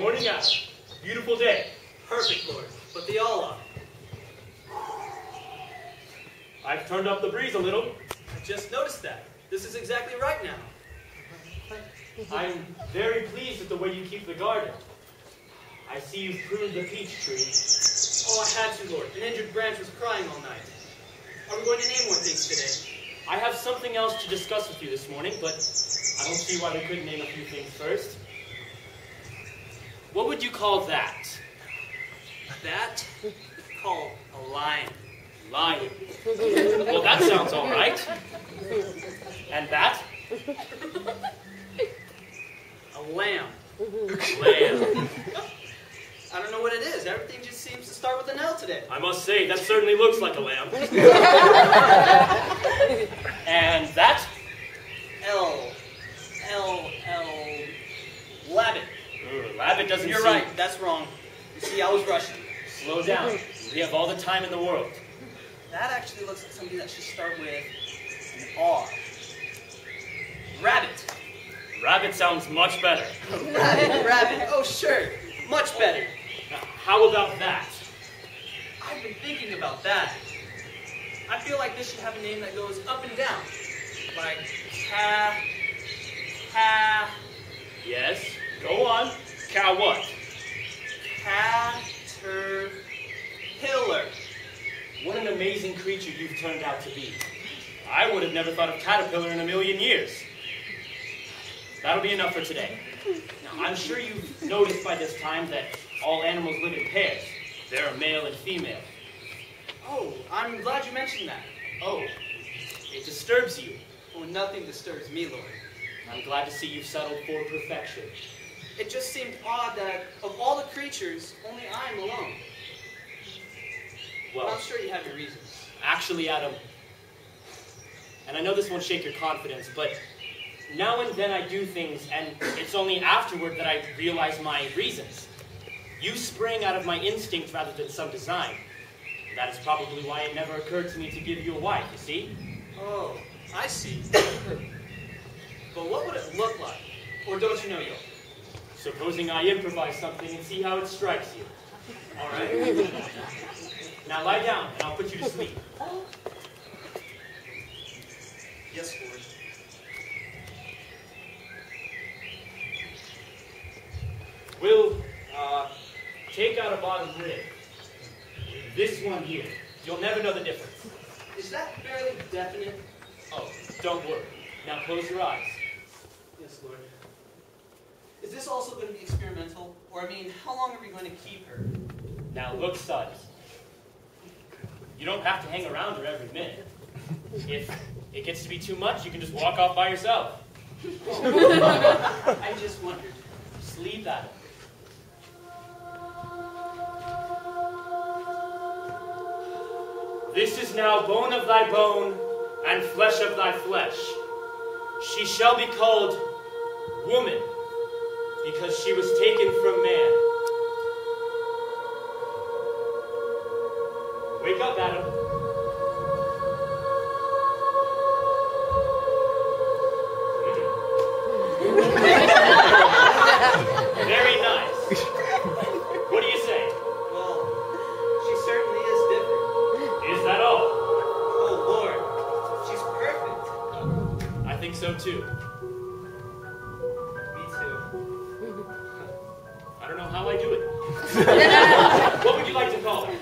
morning out. Beautiful day. Perfect, Lord. But they all are. I've turned up the breeze a little. I just noticed that. This is exactly right now. I'm very pleased with the way you keep the garden. I see you've pruned the peach tree. Oh, I had to, Lord. An injured branch was crying all night. Are we going to name more things today? I have something else to discuss with you this morning, but I don't see why we couldn't name a few things first. What would you call that? That? Call a lion. Lion. Well, that sounds all right. And that? A lamb. Lamb. I don't know what it is. Everything just seems to start with an L today. I must say, that certainly looks like a lamb. And that? L. Labbit. Labbit doesn't You're seem... right. That's wrong. You see, I was rushing. Slow down. We have all the time in the world. That actually looks like something that should start with an R. Rabbit. Rabbit sounds much better. Rabbit. Oh, sure. Much better. Now, how about that? I've been thinking about that. I feel like this should have a name that goes up and down. Like Yes? Go on. Cow what? Caterpillar. What an amazing creature you've turned out to be. I would have never thought of caterpillar in a million years. That'll be enough for today. Now, I'm sure you've noticed by this time that all animals live in pairs. There are male and female. Oh, I'm glad you mentioned that. Oh, it disturbs you. Oh, nothing disturbs me, Lord. I'm glad to see you've settled for perfection. It just seemed odd that of all the creatures, only I'm alone. But Well, I'm sure you have your reasons. actually, Adam, and I know this won't shake your confidence, but now and then I do things, and it's only afterward that I realize my reasons. You sprang out of my instinct rather than some design. That is probably why it never occurred to me to give you a wife, you see? Oh, I see. But what would it look like? Or don't you know, Yo? Supposing I improvise something and see how it strikes you. All right? Now lie down, and I'll put you to sleep. Yes, Lord. We'll take out a bottom rib. This one here. You'll never know the difference. Is that fairly definite? Oh, don't worry. Now close your eyes. Yes, Lord. Is this also going to be experimental? Or, I mean, how long are we going to keep her? Now look, son. You don't have to hang around her every minute. If it gets to be too much, you can just walk off by yourself. I just wondered. Sleep at it. This is now bone of thy bone and flesh of thy flesh. She shall be called woman, because she was taken from man. Wake up, Adam. Very nice. What do you say? Well, she certainly is different. Is that all? Oh, Lord. She's perfect. I think so too. Me too. I don't know how I do it. What would you like to call her?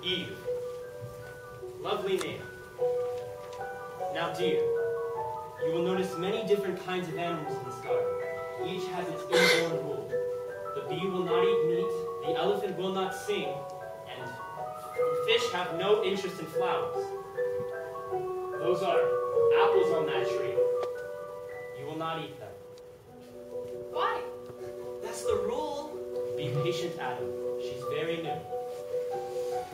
Eve. Lovely name. Now, dear, you will notice many different kinds of animals in this garden. Each has its inborn rule. The bee will not eat meat, the elephant will not sing, and fish have no interest in flowers. Those are apples on that tree. You will not eat them. Why? That's the rule. Be patient, Adam. She's very new.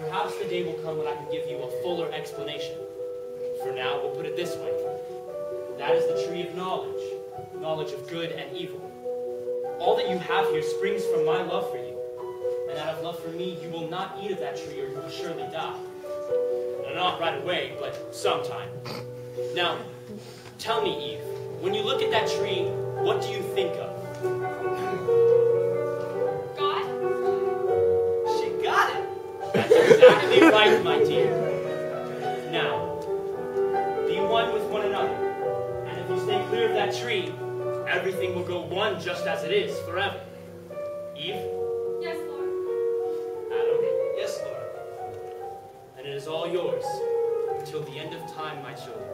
Perhaps the day will come when I can give you a fuller explanation. For now, we'll put it this way. That is the tree of knowledge. Knowledge of good and evil. All that you have here springs from my love for you. And out of love for me, you will not eat of that tree or you will surely die. And not right away, but sometime. Now, tell me, Eve, when you look at that tree, what do you think of? right, my dear. Now, be one with one another. And if you stay clear of that tree, everything will go one just as it is forever. Eve? Yes, Lord. Adam? Yes, Lord. And it is all yours until the end of time, my children.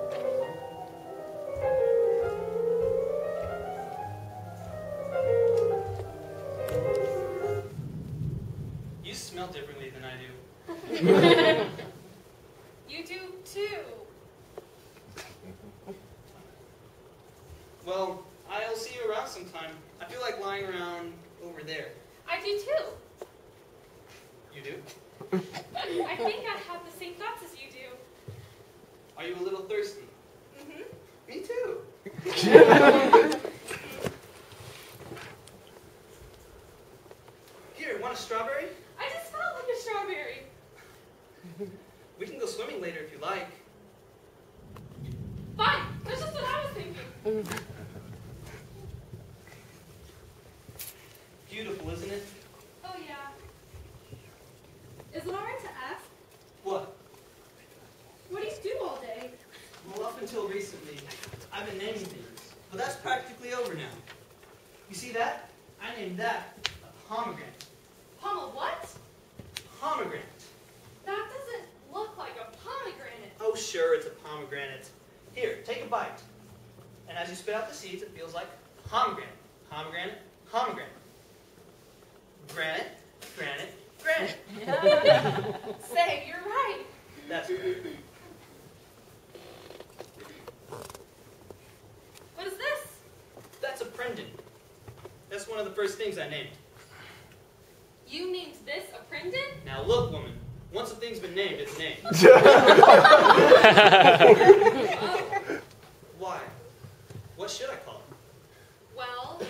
You smell differently than I do. You do too. Well, I'll see you around sometime. I feel like lying around over there. I do too. You do? I think I have the same thoughts as you do. Are you a little thirsty? Mm-hmm. Me too. Here, want a strawberry? I just felt like a strawberry. We can go swimming later if you like. Fine. That's just what I was thinking. Beautiful, isn't it? Oh, yeah. Is it alright to ask? What? What do you do all day? Well, up until recently, I've been naming things. But that's practically over now. You see that? I named that a pomegranate. Pommel what? Pomegranate. That doesn't look like a pomegranate. Oh, sure, it's a pomegranate. Here, take a bite. And as you spit out the seeds, it feels like pomegranate. Pomegranate, pomegranate. Granite, granite, granite. Say, you're right. That's What is this? That's a prendon. That's one of the first things I named. You named this a prendon? Now look, woman. Once a thing's been named, it's named. Oh, Why? What should I call it? well,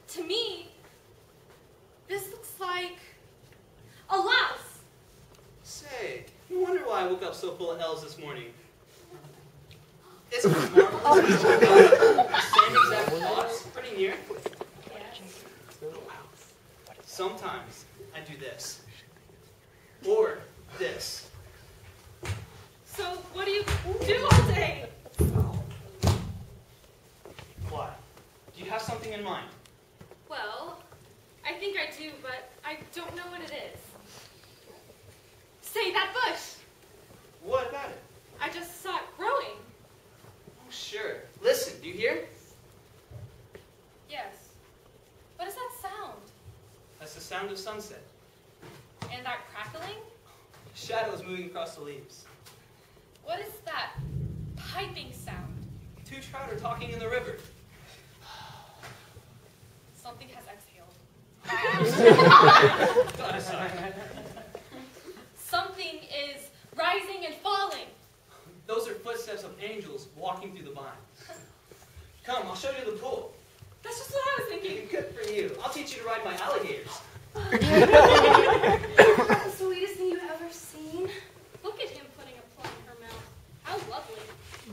to me, this looks like a louse. Say, no wonder why I woke up so full of L's this morning. Isn't it marvelous? Same exact thoughts, pretty near. Yes. Sometimes I do this. Or this. So, what do you do all day? Why? Do you have something in mind? Well, I think I do, but I don't know what it is. Say, that bush! What about it? I just saw it growing. Oh, sure. Listen, do you hear? Yes. What does that sound? That's the sound of sunset. And that crackling? Shadows moving across the leaves. What is that piping sound? Two trout are talking in the river. Something has exhaled. Something is rising and falling. Those are footsteps of angels walking through the vines. Come, I'll show you the pool. That's just what I was thinking. Good for you. I'll teach you to ride my alligators. The sweetest thing you've ever seen. Look at him putting a plum in her mouth. How lovely.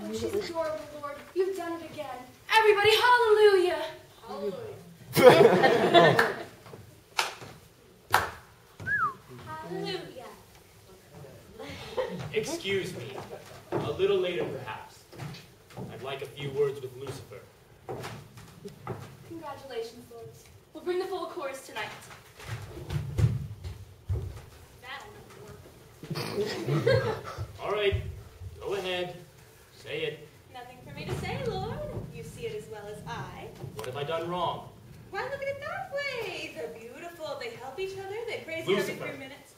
Oh, she's adorable, Lord. You've done it again. Everybody, hallelujah. Hallelujah. Hallelujah. Excuse me. A little later, perhaps. I'd like a few words with Lucifer. Congratulations, lords. We'll bring the full chorus tonight. That'll never work. All right, go ahead. Say it. Nothing for me to say, Lord. You see it as well as I. What have I done wrong? Why look at it that way? They're beautiful. They help each other. They praise you every Lucifer. 3 minutes.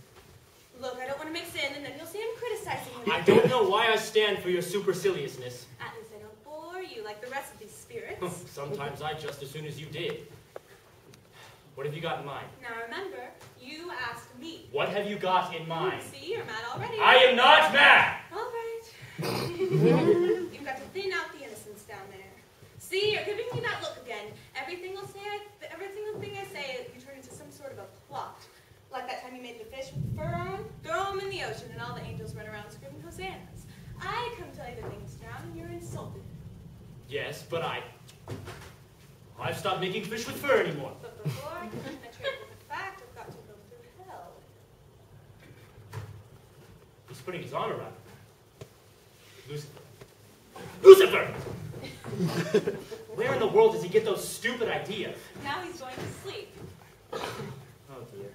Look, I don't want to mix in, and then you'll see I'm criticizing you. I don't know why I stand for your superciliousness. At least I don't bore you like the rest of these spirits. Sometimes I just as soon as you did. What have you got in mind? Now remember, you asked me. What have you got in mind? See, you're mad already. I am not mad! All right. You've got to thin out the innocence down there. See, you're giving me that look again. Every single thing I say, you turn into some sort of a plot. Like that time you made the fish with the fur on, throw them in the ocean, and all the angels run around screaming hosannas. I come tell you the thing's drowned, and you're insulted. Yes, but I've stopped making fish with fur anymore. But before I can penetrate with the fact, I've got to go through hell. You putting his arm around her. Lucifer. Lucifer! Where in the world does he get those stupid ideas? Now he's going to sleep. Oh, dear.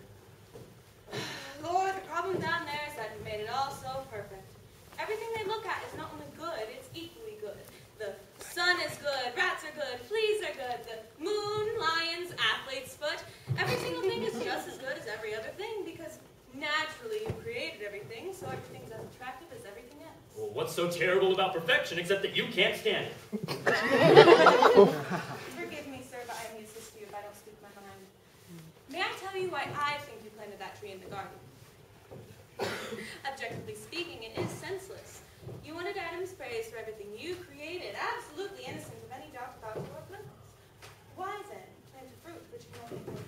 Lord, the problem down there is that you made it all so perfect. Everything they look at is not only good, it's equally good. The sun is good, rats are good, fleas are good, the moon, lions, athlete's foot. Every single thing is just as good as every other thing because naturally you created everything, so everything's as attractive as everything else. Well, what's so terrible about perfection except that you can't stand it? Forgive me, sir, but I may assist you if I don't speak my mind. May I tell you why I think you planted that tree in the garden? Objectively speaking, it is senseless. You wanted Adam's praise for everything you created, absolutely innocent of any doubt about your goodness. Why then plant a fruit which you don't think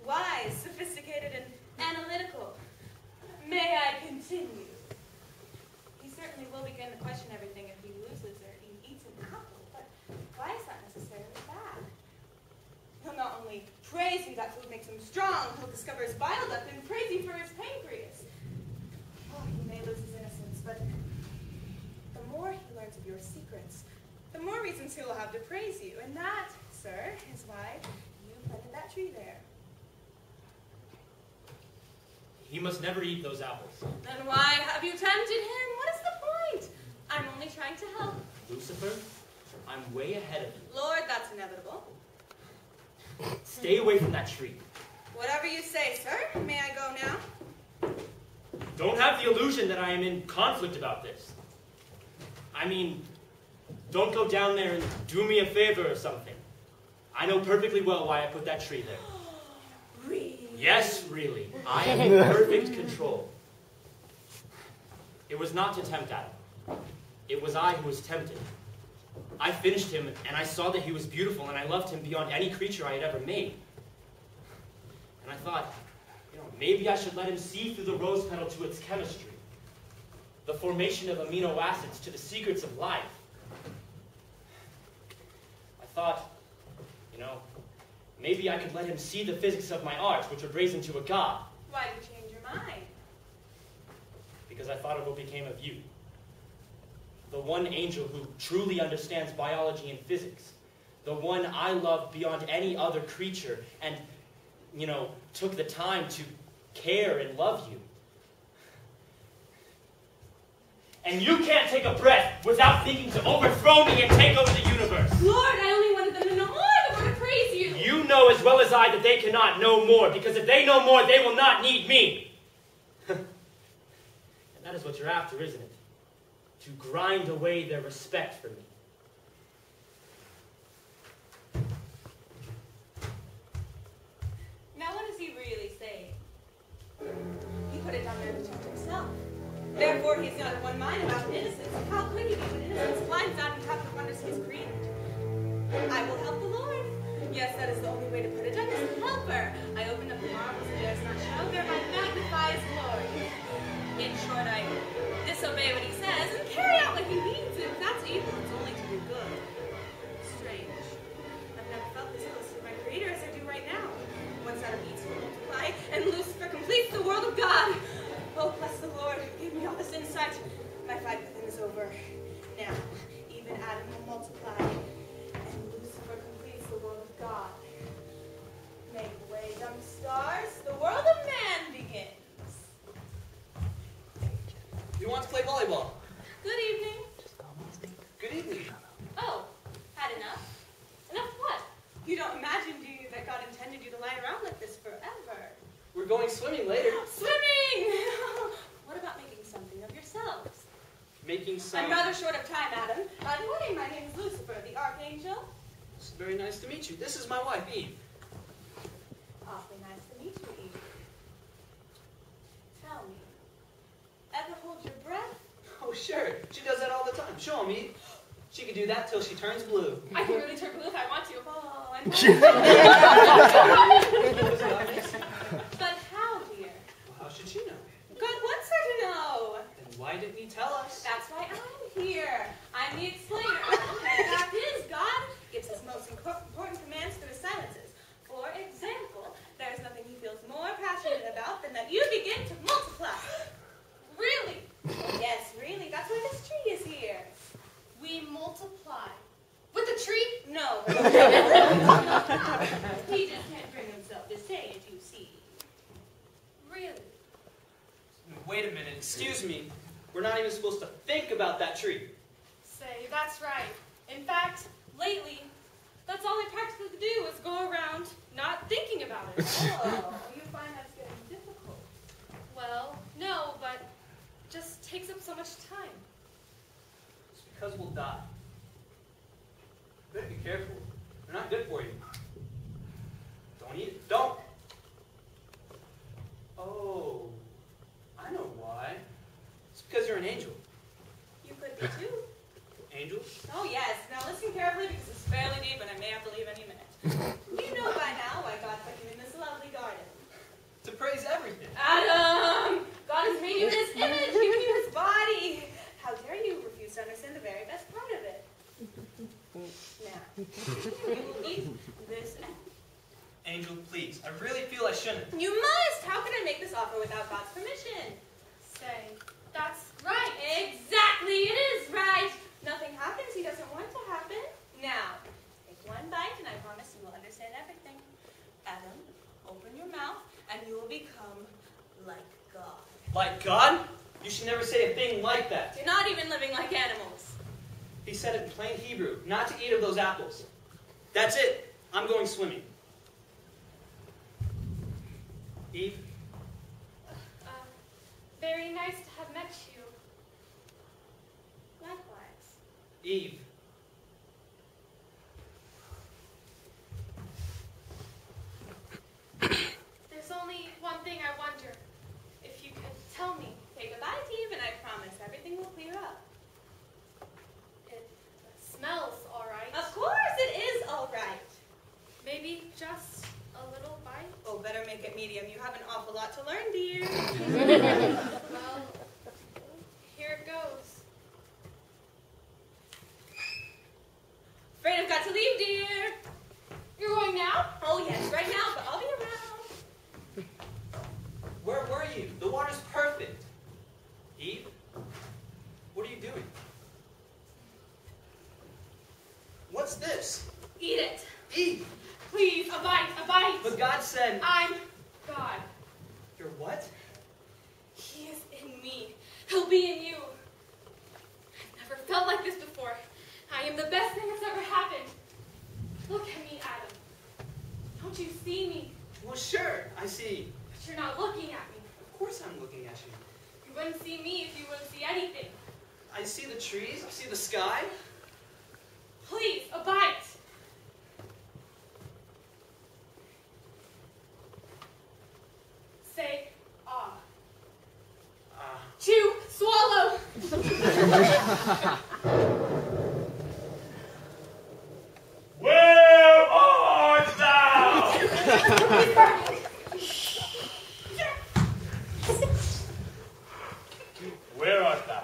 wise, sophisticated, and analytical? May I continue? He certainly will begin to question everything if he loses or he eats an apple, but why is that necessarily bad? He'll not only praise you that food makes him strong, he'll discover his bile duct and praise you for his pancreas. Oh, he may lose his innocence, but the more he learns of your secrets, the more reasons he will have to praise you. And that, sir, is why you planted that tree there. He must never eat those apples. Then why have you tempted him? What is the point? I'm only trying to help. Lucifer, I'm way ahead of you. Lord, that's inevitable. Stay away from that tree. Whatever you say, sir. May I go now? Don't have the illusion that I am in conflict about this. I mean, don't go down there and do me a favor or something. I know perfectly well why I put that tree there. Really? Yes, really. I am in perfect control. It was not to tempt Adam. It was I who was tempted. I finished him, and I saw that he was beautiful, and I loved him beyond any creature I had ever made. And I thought, maybe I should let him see through the rose petal to its chemistry, the formation of amino acids to the secrets of life. I thought, maybe I could let him see the physics of my art, which would raise him to a god. Why did you change your mind? Because I thought of what became of you. The one angel who truly understands biology and physics. The one I love beyond any other creature and, took the time to care and love you. And you can't take a breath without thinking to overthrow me and take over the universe. Lord, I only wanted them to know more. I want to praise you. You know as well as I that they cannot know more, because if they know more, they will not need me. And that is what you're after, isn't it? To grind away their respect for me. Now what does he really say? He put it down there to protect himself. Therefore, he is not of one mind about innocence. How could he be when innocence blinds out and half the wonders he has created? I will help the Lord. Yes, that is the only way to put it. I is a helper. I open up the marvels he dares not show, thereby magnify his glory. In short, I disobey what he says and carry out what he means. If that's evil, it's only to do good. Strange. I've never felt this close to my Creator as I do right now. Once Adam eats will multiply, and Lucifer completes the world of God. Oh, bless the Lord. Give me all this insight. My fight with him is over. Now, even Adam will multiply, and Lucifer completes the world of God. Make way, young stars. The world of man begins. You want to play volleyball? Good evening. Good evening. Oh, had enough? Enough what? You don't imagine, do you, that God intended you to lie around like this forever? We're going swimming later. Swimming! What about making something of yourselves? Making some... I'm rather short of time, Adam. Good evening, my name is Lucifer, the Archangel. It's very nice to meet you. This is my wife, Eve. Awfully nice to meet you, Eve. Tell me, ever hold your breath? Oh, sure. She does that all the time. Show 'em, Eve. She can do that till she turns blue. I can really turn blue if I want to. Oh, and But how, dear? Well, how should she know? God wants her to know. Then why didn't he tell us? That's why I'm here. I'm the explainer. The fact is, God gives his most important commands through his silences. For example, there is nothing he feels more passionate about than that you begin to multiply. Really? Wait a minute, excuse me. We're not even supposed to think about that tree. Say, that's right. In fact, lately, that's all I practically do is go around not thinking about it. Oh, you find that's getting difficult. Well, no, but it just takes up so much time. It's because we'll die. You better be careful. They're not good for you. Don't eat it. Don't! Oh, I know why. It's because you're an angel. You could be too. Angel? Oh yes. Now listen carefully because it's fairly deep and I may have to leave any minute. You know by now why God put you in this lovely garden. To praise everything. Adam! God has made you in his image, given you his body. How dare you refuse to understand the very best part of it? Now, you will eat this apple. Angel, please. I really feel I shouldn't. You must! How can I make this offer without God's permission? Say, that's right. Exactly, it is right. Nothing happens he doesn't want to happen. Now, take one bite and I promise you will understand everything. Adam, open your mouth and you will become like God. Like God? You should never say a thing like that. You're not even living like animals. He said it in plain Hebrew, not to eat of those apples. That's it. I'm going swimming. Eve? Very nice to have met you. Likewise. Eve. There's only one thing I wonder. If you could tell me. Take a bite, Eve, and I promise everything will clear up. It smells all right. Of course it is all right. Maybe just a little bite? Oh, better make it medium. You have an awful lot to learn, dear. Well, here it goes. Afraid I've got to leave, dear. You're going now? Oh, yes, right now, but I'll be around. Where were you? The water's perfect. Eve? What are you doing? What's this? Eat it. Eve! Please, a bite, a bite. But God said... I'm God. You're what? He is in me. He'll be in you. I've never felt like this before. I am the best thing that's ever happened. Look at me, Adam. Don't you see me? Well, sure, I see. But you're not looking at me. Of course I'm looking at you. You wouldn't see me if you wouldn't see anything. I see the trees, I see the sky. Please, a bite. Say, ah. Chew, swallow. Where art thou? Where art thou?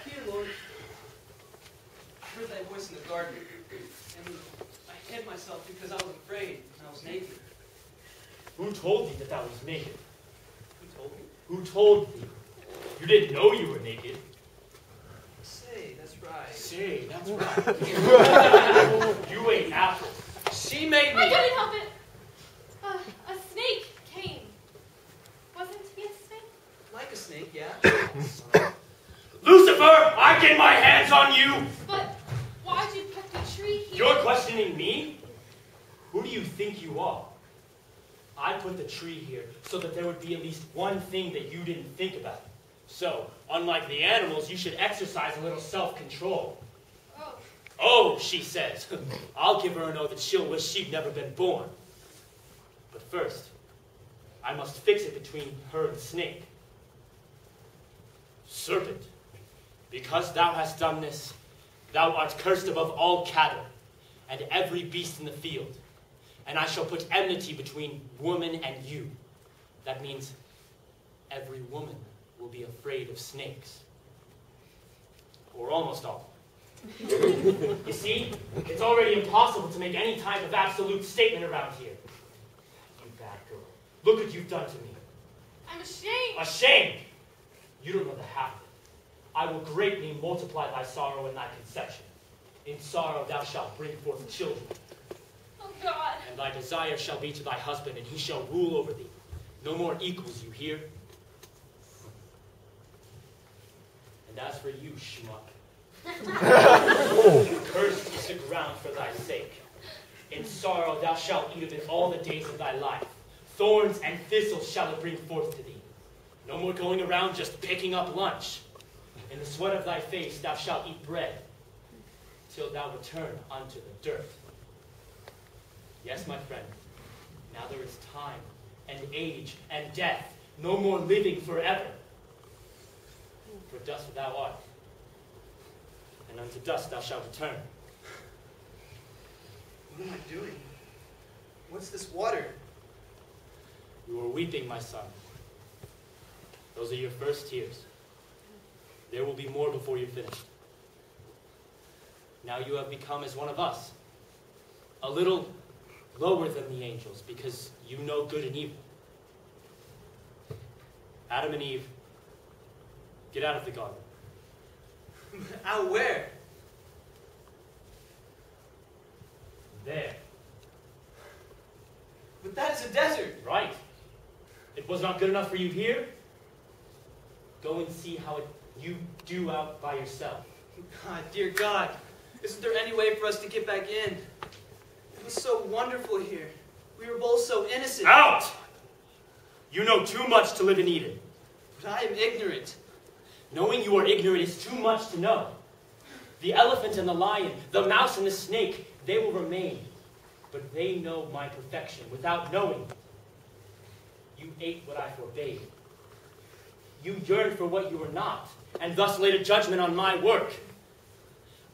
Here, Lord. I heard thy voice in the garden, and I hid myself because I was afraid and I was naked. Who told thee that thou was naked? Who told me? Who told thee? You didn't know you were naked. Say, that's right. Say, that's right. You ate apples. She made I me. couldn't help it. A snake came. Wasn't he a snake? Like a snake, yeah. Lucifer, I get my hands on you! But why'd you put the tree here? You're questioning me? Who do you think you are? I put the tree here so that there would be at least one thing that you didn't think about. So, unlike the animals, you should exercise a little self-control. Oh, Oh, she says. I'll give her an oath that she'll wish she'd never been born. But first, I must fix it between her and the snake. Serpent, because thou hast done this, thou art cursed above all cattle and every beast in the field. And I shall put enmity between woman and you. That means every woman will be afraid of snakes. Or almost all. You see, it's already impossible to make any type of absolute statement around here. You bad girl. Look what you've done to me. I'm ashamed. Ashamed! You don't know the half of it. I will greatly multiply thy sorrow and thy conception. In sorrow thou shalt bring forth children. Oh, God. And thy desire shall be to thy husband, and he shall rule over thee. No more equals, you hear? And as for you, schmuck, cursed is the ground for thy sake. In sorrow thou shalt eat of it all the days of thy life. Thorns and thistles shall it bring forth to thee. No more going around just picking up lunch. In the sweat of thy face thou shalt eat bread, till thou return unto the dirt. Yes, my friend, now there is time, and age, and death, no more living forever. For dust thou art, and unto dust thou shalt return. What am I doing? What's this water? You are weeping, my son. Those are your first tears. There will be more before you're finished. Now you have become as one of us, a little lower than the angels, because you know good and evil. Adam and Eve, get out of the garden. Out where? There. But that is a desert. Right. It was not good enough for you here? Go and see how you do out by yourself. God, dear God, isn't there any way for us to get back in? It was so wonderful here. We were both so innocent. Out! You know too much to live in Eden. But I am ignorant. Knowing you are ignorant is too much to know. The elephant and the lion, the mouse and the snake, they will remain. But they know my perfection without knowing. You ate what I forbade. You yearned for what you were not, and thus laid a judgment on my work.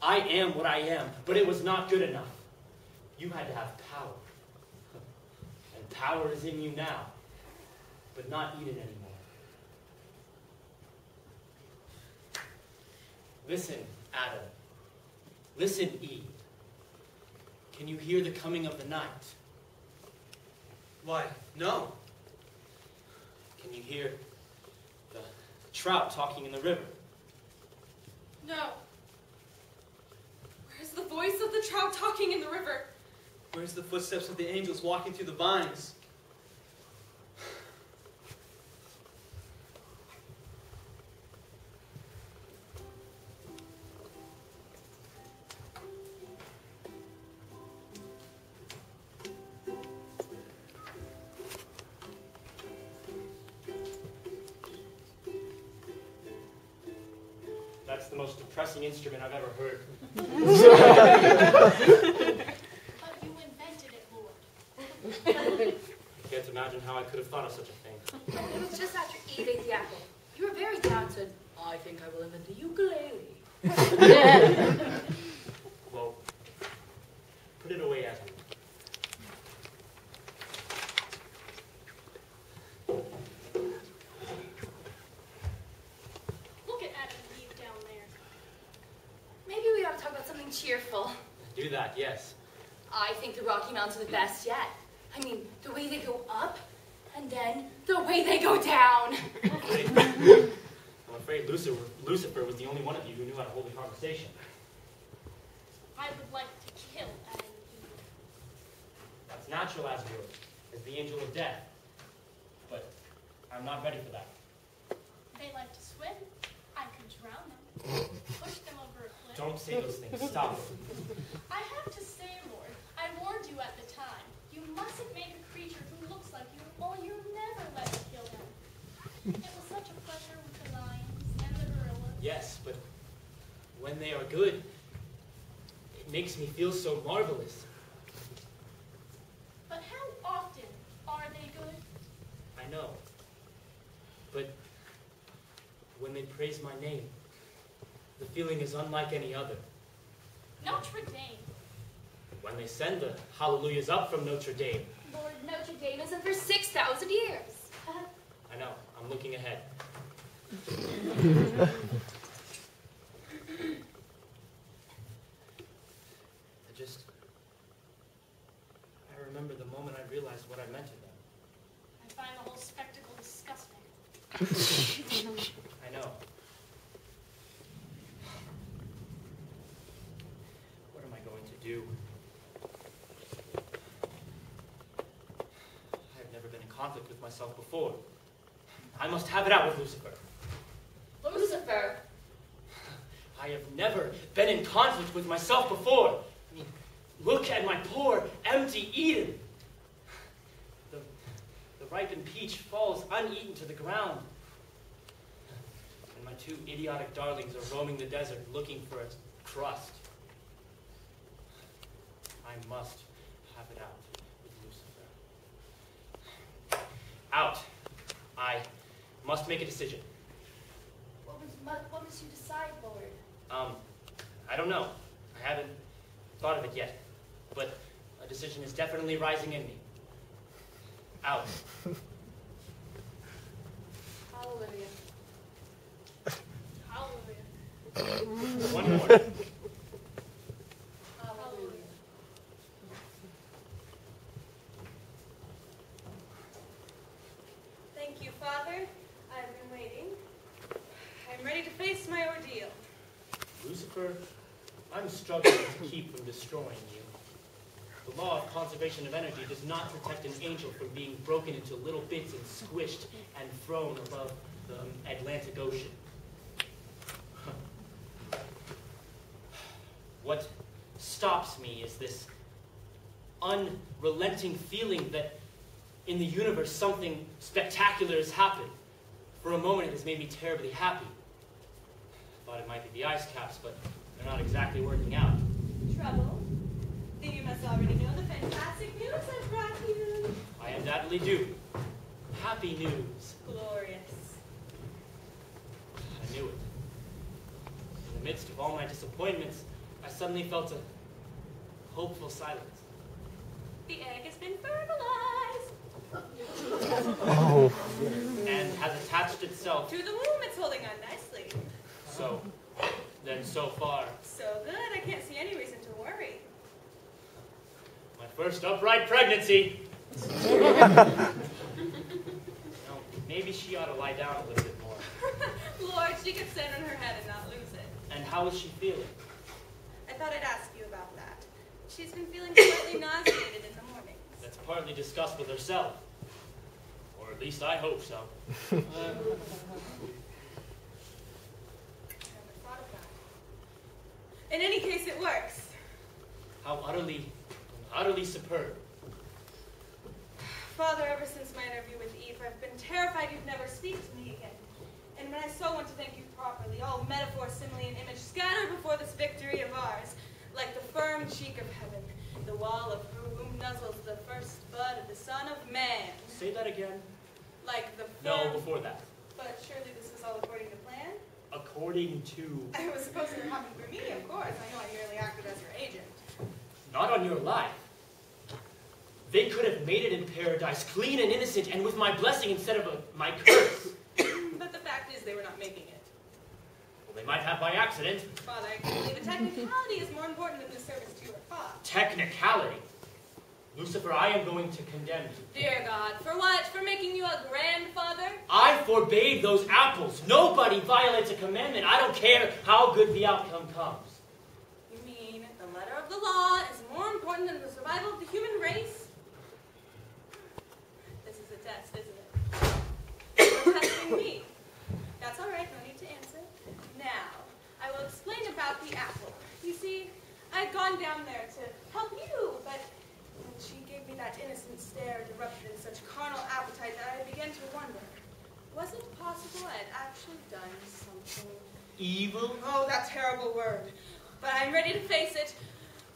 I am what I am, but it was not good enough. You had to have power. And power is in you now, but not Eden anymore. Listen, Adam. Listen, Eve. Can you hear the coming of the night? Why, no. Can you hear the trout talking in the river? No. Where's the voice of the trout talking in the river? Where's the footsteps of the angels walking through the vines? That's the most depressing instrument I've ever heard. But you invented it, Lord. I can't imagine how I could have thought of such a thing. It was just after Eve ate the apple. You were very down, said, I think I will invent a ukulele. Well, put it away, Adam. Look at Adam and Eve down there. Maybe we ought to talk about something cheerful. Do that, yes. I think the Rocky Mountains are the best yet. I mean, the way they go up, and then the way they go down. I'm afraid Lucifer was the only one of you who knew how to hold a conversation. I would like to kill Adam and Eve. That's natural, Asgore, as the angel of death. But I'm not ready for that. They like to swim. I could drown them. Push them over a cliff. Don't say those things. Stop it. I have to say, Lord, I warned you at the time. You mustn't make a creature who looks like you, or you'll never let me kill him. It was such a pleasure with the lions and the gorillas. Yes, but when they are good, it makes me feel so marvelous. But how often are they good? I know. But when they praise my name, the feeling is unlike any other. Notre Dame. When they send the hallelujahs up from Notre Dame, Lord, Notre Dame isn't for 6,000 years. I know, I'm looking ahead. I remember the moment I realized what I meant to them. I find the whole spectacle disgusting. I know. What am I going to do? I've never been in conflict with myself before. I must have it out with Lucifer. Lucifer? I have never been in conflict with myself before. I mean, look at my poor, empty Eden. The ripened peach falls uneaten to the ground. And my two idiotic darlings are roaming the desert looking for a crust. I must have it out with Lucifer. Out. I must make a decision. What must you decide, Lord? I don't know. I haven't thought of it yet. But a decision is definitely rising in me. Out. Hallelujah. Hallelujah. One more. Hallelujah. Thank you, Father. I've been waiting. I'm ready to face my ordeal. Lucifer, I'm struggling to keep from destroying you. The law of conservation of energy does not protect an angel from being broken into little bits and squished and thrown above the Atlantic Ocean. What stops me is this unrelenting feeling that in the universe something spectacular has happened. For a moment it has made me terribly happy. I thought it might be the ice caps, but they're not exactly working out. Trouble? Then you must already know the fantastic news I've brought you. I undoubtedly do. Happy news. Glorious. I knew it. In the midst of all my disappointments, I suddenly felt a hopeful silence. The egg has been fertilized. Oh. And has attached itself. To the womb, it's holding on nicely. So far, So good, I can't see any reason to worry. my first upright pregnancy. Maybe she ought to lie down a little bit more. Lord, she could stand on her head and not lose it. And how is she feeling? I thought I'd ask you about that. She's been feeling slightly nauseated in the mornings. That's partly discussed with herself. Or at least I hope so. I haven't thought of that. In any case, it works. How utterly superb. Father, ever since my interview with Eve, I've been terrified you'd never speak to me again. And when I so want to thank you properly, all metaphor, simile, and image scatter before this victory of ours, like the firm cheek of heaven, the wall of her womb nuzzles the first bud of the Son of Man. Say that again. Like the No, firm... before that. But surely this is all according to plan? According to... I was supposed to happen for me, of course. I know I merely acted as your agent. Not on your life. They could have made it in paradise, clean and innocent, and with my blessing instead of my curse. But the fact is they were not making it. Well, they might have by accident. Father, I believe the technicality is more important than the service to your cause. Technicality. Lucifer, I am going to condemn you. Dear God, for what? For making you a grandfather? I forbade those apples. Nobody violates a commandment. I don't care how good the outcome comes. You mean the letter of the law is more important than the survival of the human race? This is a test, isn't it? You're testing me. That's all right, no need to answer. Now, I will explain about the apple. You see, I had gone down there to help you, but when she gave me that innocent stare, it erupted in such carnal appetite that I began to wonder, was it possible I had actually done something Evil? Oh, that terrible word. But I'm ready to face it.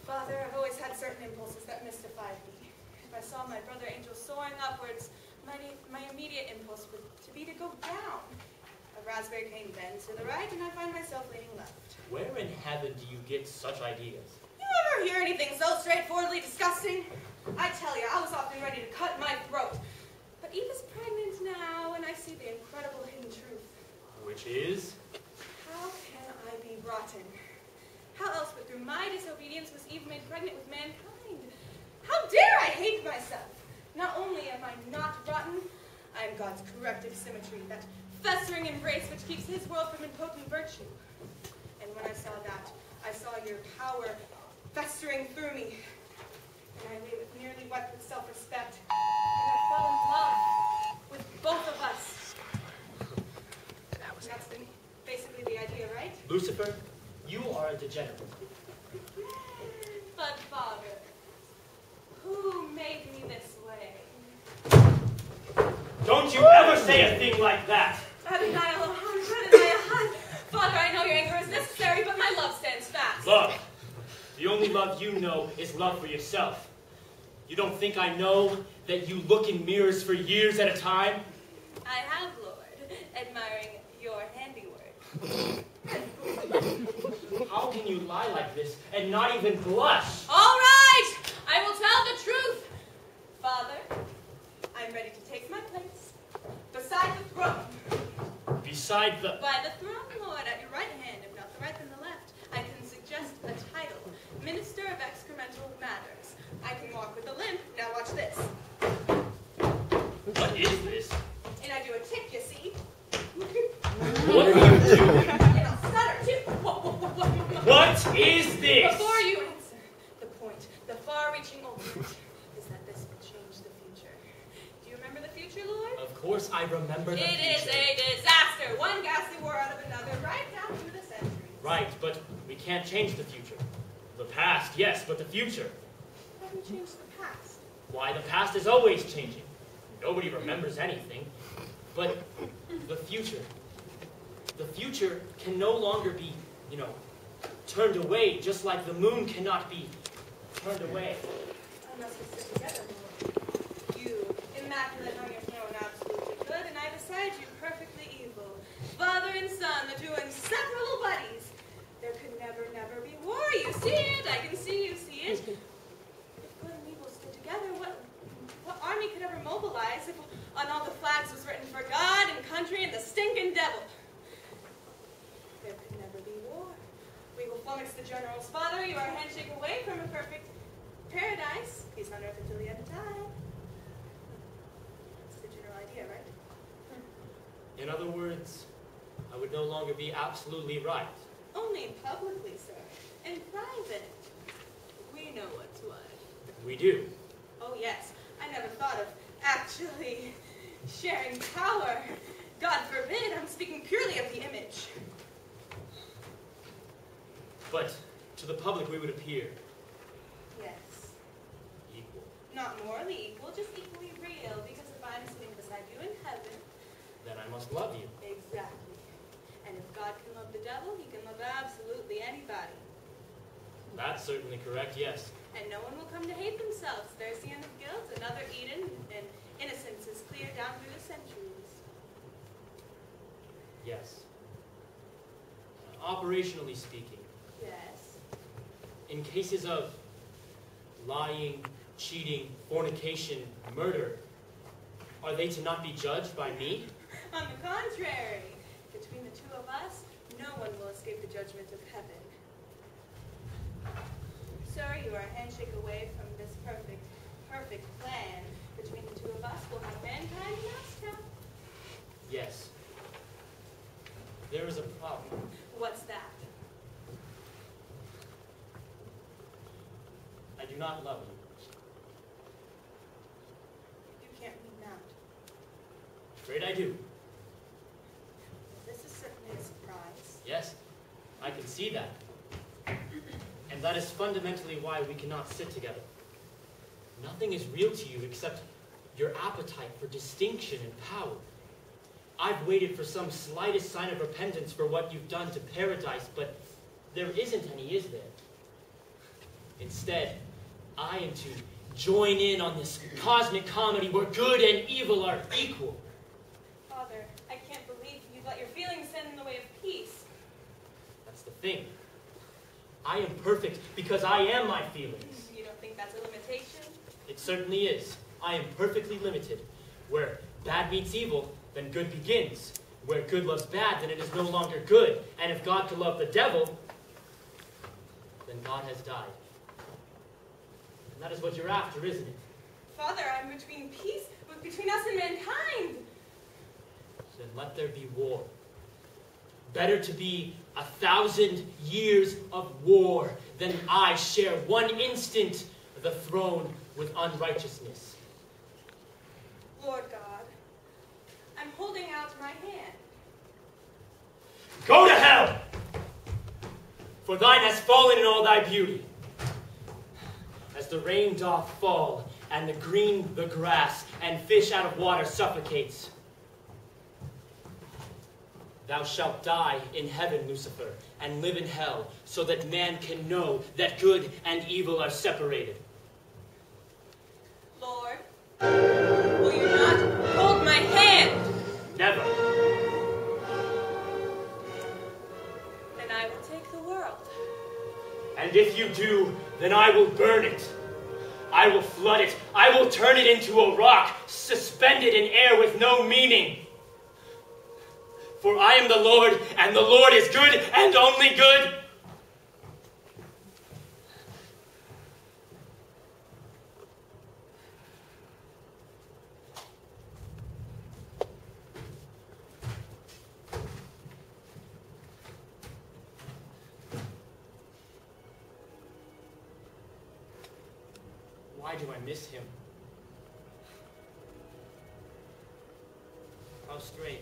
Father, I've always had certain impulses that mystified me. If I saw my brother angel soaring upwards, my immediate impulse would be to go down. A raspberry cane bends to the right, and I find myself leaning left. Where in heaven do you get such ideas? You ever hear anything so straightforwardly disgusting? I tell you, I was often ready to cut my throat. But Eve is pregnant now, and I see the incredible hidden truth. Which is? How can I be rotten? How else but through my disobedience was Eve made pregnant with mankind? How dare I hate myself? Not only am I not rotten, I am God's corrective symmetry, that festering embrace which keeps his world from impotent virtue. And when I saw that, I saw your power festering through me. And I lay with nearly wet with self-respect. And I fell in love. Lucifer, you are a degenerate. But Father, who made me this way? Don't you ever say a thing like that! Father, I know your anger is necessary, but my love stands fast. Love. The only love you know is love for yourself. You don't think I know that you look in mirrors for years at a time? I have, Lord, admiring your handiwork. How can you lie like this and not even blush? All right, I will tell the truth. Father, I'm ready to take my place beside the throne. Beside the... By the throne, Lord, at your right hand, if not the right, then the left. I can suggest a title, Minister of Excremental Matters. I can walk with a limp. Now watch this. What is this? And I do a tick, you see. What are you doing? And I'll stutter, too. What is this? Before you answer, the point, the far-reaching ultimate, is that this will change the future. Do you remember the future, Lord? Of course I remember the It is future. a disaster. One ghastly war out of another, right down through the centuries. Right, but we can't change the future. The past, yes, but the future. How do we change the past? Why, the past is always changing. Nobody remembers anything. But the future can no longer be, turned away, just like the moon cannot be turned away. Unless we sit together, Lord. You, immaculate on your throne, absolutely good, and I beside you, perfectly evil. Father and son, the two inseparable buddies. There could never, never be war. You see it. I can see you see it. If good and evil stood together, what army could ever mobilize if on all the flags was written for God and country and the stinking devil? There could never be war. We will flummox the general's father. You are a handshake away from a perfect paradise. Peace on earth until the end of time. That's the general idea, right? In other words, I would no longer be absolutely right. Only publicly, sir. In private, we know what's what. We do. Oh, yes. I never thought of actually sharing power. God forbid, I'm speaking purely of the image. But to the public we would appear Yes. equal. Not morally equal, just equally real, because if I'm sitting beside you in heaven, Then I must love you. exactly. And if God can love the devil, he can love absolutely anybody. That's certainly correct, yes. And no one will come to hate themselves. There's the end of guilt, another Eden, and innocence is clear down through the centuries. Yes. Operationally speaking, Yes. in cases of lying, cheating, fornication, murder, are they to not be judged by me? On the contrary, between the two of us, no one will escape the judgment of heaven. Sir, you are a handshake away from this perfect plan. Between the two of us, we'll have mankind in us. Yes. There is a problem. What's that? I do not love you. You can't mean that. Afraid I do. This is certainly a surprise. Yes, I can see that. And that is fundamentally why we cannot sit together. Nothing is real to you except your appetite for distinction and power. I've waited for some slightest sign of repentance for what you've done to paradise, but there isn't any, is there? Instead, I am to join in on this cosmic comedy where good and evil are equal. Father, I can't believe you'd let your feelings stand in the way of peace. That's the thing. I am perfect because I am my feelings. You don't think that's a limitation? It certainly is. I am perfectly limited. Where bad meets evil, then good begins. Where good loves bad, then it is no longer good. And if God could love the devil, then God has died. And that is what you're after, isn't it? Father, I'm between peace, between us and mankind. Then let there be war. Better to be 1,000 years of war than I share one instant the throne with unrighteousness. Lord God, I'm holding out my hand. Go to hell! For thine has fallen in all thy beauty. As the rain doth fall, and the green the grass, and fish out of water suffocates. Thou shalt die in heaven, Lucifer, and live in hell, so that man can know that good and evil are separated. Lord, will you not hold my hand? Never. Then I will take the world. And if you do, then I will burn it. I will flood it. I will turn it into a rock, suspended in air with no meaning. For I am the Lord, and the Lord is good and only good. Why do I miss him? How strange.